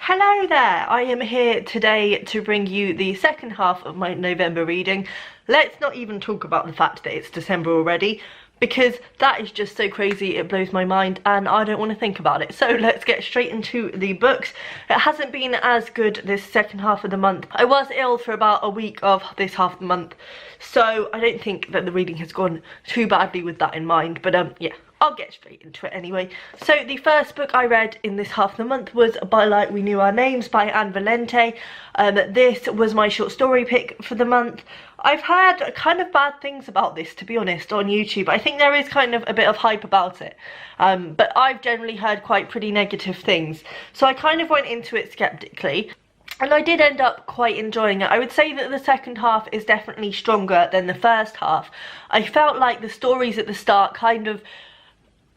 Hello there, I am here today to bring you the second half of my November reading. Let's not even talk about the fact that it's December already, because that is just so crazy, it blows my mind and I don't want to think about it. So let's get straight into the books. It hasn't been as good this second half of the month. I was ill for about a week of this half of the month, so I don't think that the reading has gone too badly with that in mind, but yeah. I'll get straight into it anyway. So the first book I read in this half of the month was By Light We Knew Our Names by Anne Valente. This was my short story pick for the month. I've heard kind of bad things about this, to be honest, on YouTube. I think there is kind of a bit of hype about it, but I've generally heard quite pretty negative things. So I kind of went into it skeptically. And I did end up quite enjoying it. I would say that the second half is definitely stronger than the first half. I felt like the stories at the start kind of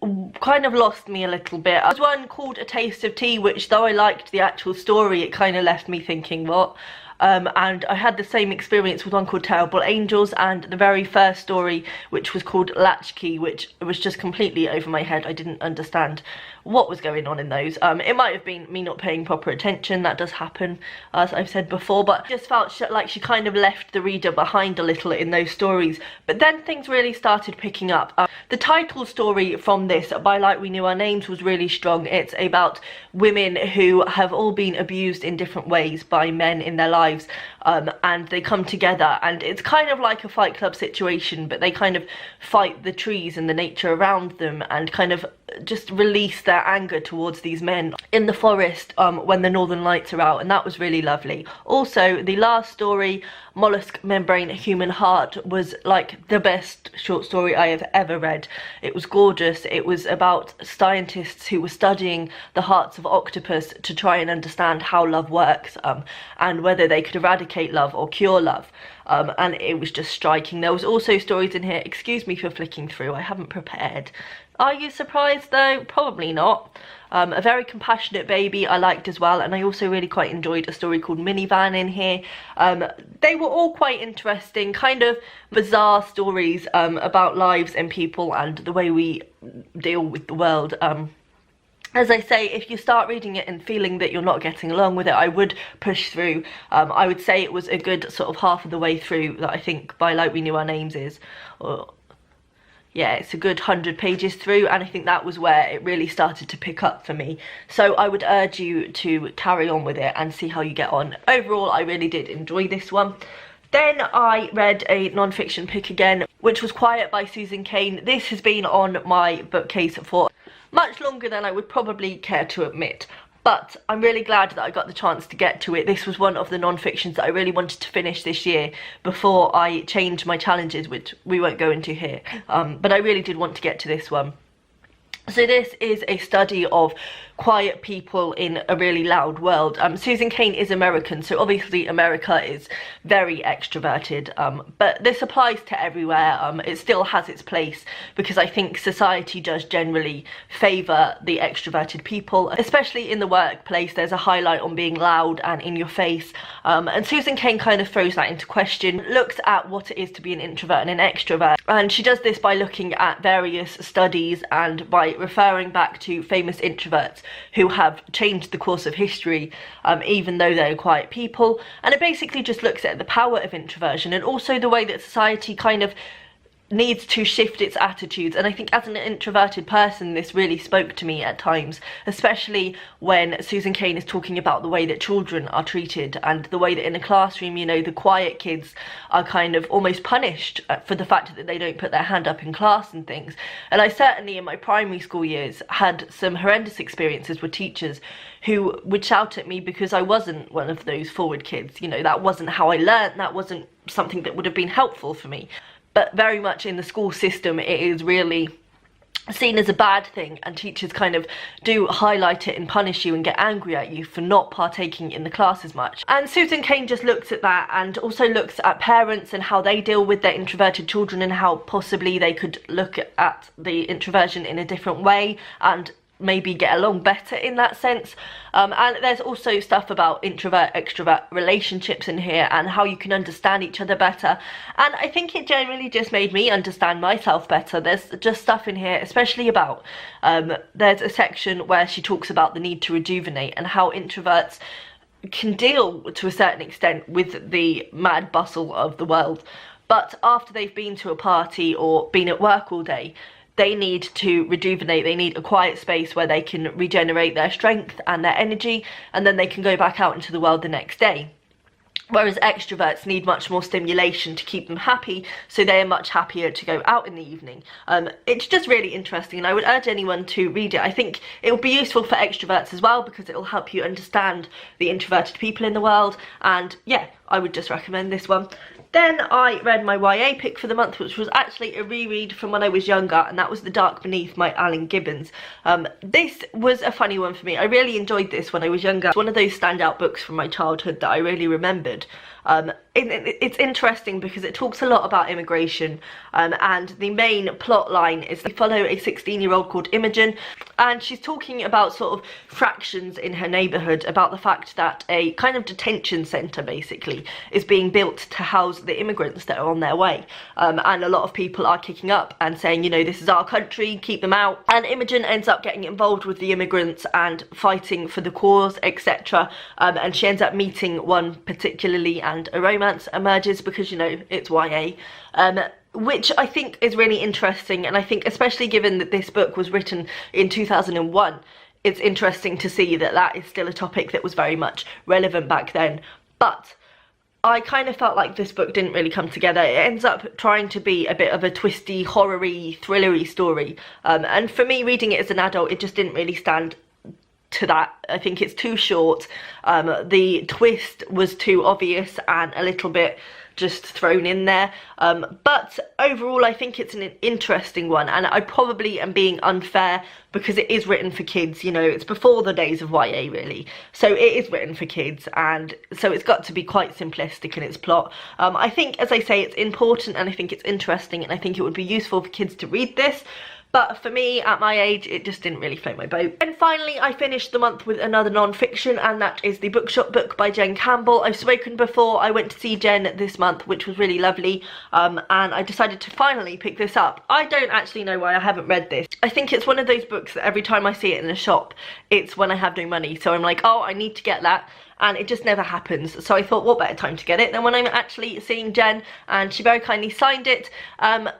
lost me a little bit. There was one called A Taste of Tea, which though I liked the actual story, it kind of left me thinking, what? And I had the same experience with one called Terrible Angels and the very first story, which was called Latchkey, which was just completely over my head. I didn't understand what was going on in those. It might have been me not paying proper attention, that does happen, as I've said before, but I just felt like she kind of left the reader behind a little in those stories. But then things really started picking up. The title story from this, By Light We Knew Our Names, was really strong. It's about women who have all been abused in different ways by men in their lives, and they come together, and it's kind of like a Fight Club situation, but they kind of fight the trees and the nature around them and kind of just release their anger towards these men in the forest when the northern lights are out, and that was really lovely. Also, the last story, Mollusk Membrane Human Heart, was like the best short story I have ever read. It was gorgeous. It was about scientists who were studying the hearts of octopus to try and understand how love works, and whether they could eradicate love or cure love. And it was just striking. There was also stories in here, excuse me for flicking through, I haven't prepared. Are you surprised though? Probably not. A Very Compassionate Baby I liked as well, and I also really quite enjoyed a story called Minivan in here. They were all quite interesting, kind of bizarre stories about lives and people and the way we deal with the world. As I say, if you start reading it and feeling that you're not getting along with it, I would push through. I would say it was a good sort of half of the way through that I think By Light We Knew Our Names is. Yeah, it's a good 100 pages through, and I think that was where it really started to pick up for me. So I would urge you to carry on with it and see how you get on. Overall, I really did enjoy this one. Then I read a non-fiction pick again, which was Quiet by Susan Cain. This has been on my bookcase for much longer than I would probably care to admit, but I'm really glad that I got the chance to get to it. This was one of the non-fictions that I really wanted to finish this year before I changed my challenges, which we won't go into here, but I really did want to get to this one. So this is a study of quiet people in a really loud world. Susan Cain is American, so obviously America is very extroverted, but this applies to everywhere. It still has its place because I think society does generally favour the extroverted people, especially in the workplace. There's a highlight on being loud and in your face, and Susan Cain kind of throws that into question, looks at what it is to be an introvert and an extrovert, and she does this by looking at various studies and by referring back to famous introverts who have changed the course of history, even though they're quiet people. And it basically just looks at the power of introversion and also the way that society kind of needs to shift its attitudes. And I think as an introverted person, this really spoke to me at times, especially when Susan Cain is talking about the way that children are treated and the way that in a classroom, you know, the quiet kids are kind of almost punished for the fact that they don't put their hand up in class and things. And I certainly in my primary school years had some horrendous experiences with teachers who would shout at me because I wasn't one of those forward kids. You know, that wasn't how I learnt, that wasn't something that would have been helpful for me. But very much in the school system, it is really seen as a bad thing, and teachers kind of do highlight it and punish you and get angry at you for not partaking in the class as much. And Susan Cain just looks at that and also looks at parents and how they deal with their introverted children and how possibly they could look at the introversion in a different way and maybe get along better in that sense. And there's also stuff about introvert extrovert relationships in here and how you can understand each other better, and I think it generally just made me understand myself better. There's just stuff in here, especially about there's a section where she talks about the need to rejuvenate and how introverts can deal to a certain extent with the mad bustle of the world, but after they've been to a party or been at work all day, they need to rejuvenate. They need a quiet space where they can regenerate their strength and their energy, and then they can go back out into the world the next day. Whereas extroverts need much more stimulation to keep them happy, so they are much happier to go out in the evening. It's just really interesting, and I would urge anyone to read it. I think it will be useful for extroverts as well, because it will help you understand the introverted people in the world, and yeah, I would just recommend this one. Then I read my YA pick for the month, which was actually a reread from when I was younger, and that was The Dark Beneath by Gibbons. This was a funny one for me. I really enjoyed this when I was younger. It's one of those standout books from my childhood that I really remembered. It's interesting because it talks a lot about immigration, and the main plot line is they follow a 16-year-old called Imogen, and she's talking about sort of fractions in her neighbourhood, about the fact that a kind of detention centre basically is being built to house the immigrants that are on their way, and a lot of people are kicking up and saying, you know, this is our country, keep them out, and Imogen ends up getting involved with the immigrants and fighting for the cause, etc., and she ends up meeting one particularly, and a romance emerges because, you know, it's YA, which I think is really interesting, and I think especially given that this book was written in 2001, it's interesting to see that that is still a topic that was very much relevant back then. But I kind of felt like this book didn't really come together. It ends up trying to be a bit of a twisty, horror-y, thrillery story, and for me, reading it as an adult, it just didn't really stand to that. I think it's too short, the twist was too obvious and a little bit just thrown in there, but overall I think it's an interesting one, and I probably am being unfair because it is written for kids. You know, it's before the days of YA really, so it is written for kids, and so it's got to be quite simplistic in its plot. I think, as I say, it's important, and I think it's interesting, and I think it would be useful for kids to read this. But for me, at my age, it just didn't really float my boat. And finally, I finished the month with another non-fiction, and that is the Bookshop Book by Jen Campbell. I've spoken before. I went to see Jen this month, which was really lovely, and I decided to finally pick this up. I don't actually know why I haven't read this. I think it's one of those books that every time I see it in a shop, it's when I have no money. So I'm like, oh, I need to get that. And it just never happens, so I thought, what better time to get it than when I'm actually seeing Jen, and she very kindly signed it.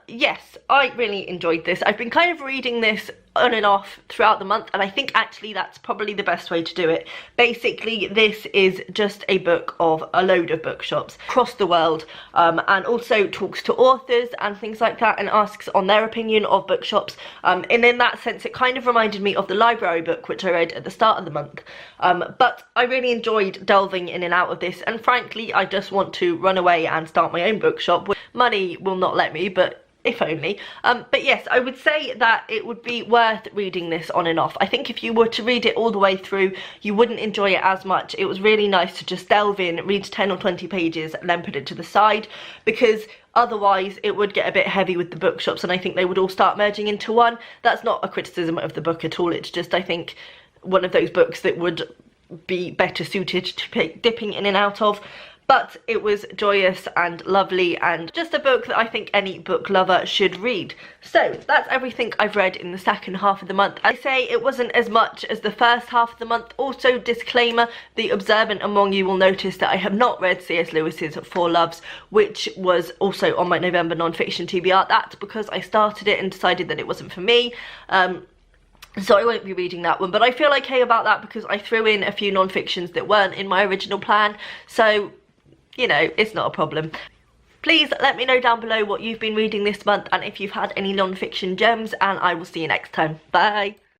Yes, I really enjoyed this. I've been kind of reading this on and off throughout the month, and I think actually that's probably the best way to do it. Basically, this is just a book of a load of bookshops across the world, and also talks to authors and things like that, and asks on their opinion of bookshops, and in that sense it kind of reminded me of the library book which I read at the start of the month, but I really enjoyed delving in and out of this, and frankly I just want to run away and start my own bookshop. Money will not let me, but if only. But yes, I would say that it would be worth reading this on and off. I think if you were to read it all the way through, you wouldn't enjoy it as much. It was really nice to just delve in, read 10 or 20 pages, and then put it to the side, because otherwise it would get a bit heavy with the bookshops, and I think they would all start merging into one. That's not a criticism of the book at all, it's just, I think, one of those books that would be better suited to dipping in and out of. But it was joyous and lovely, and just a book that I think any book lover should read. So that's everything I've read in the second half of the month. I say it wasn't as much as the first half of the month. Also, disclaimer, the observant among you will notice that I have not read C.S. Lewis's Four Loves, which was also on my November non-fiction TBR. That's because I started it and decided that it wasn't for me. So I won't be reading that one, but I feel okay about that because I threw in a few non-fictions that weren't in my original plan, so you know, it's not a problem. Please let me know down below what you've been reading this month, and if you've had any non-fiction gems, and I will see you next time. Bye!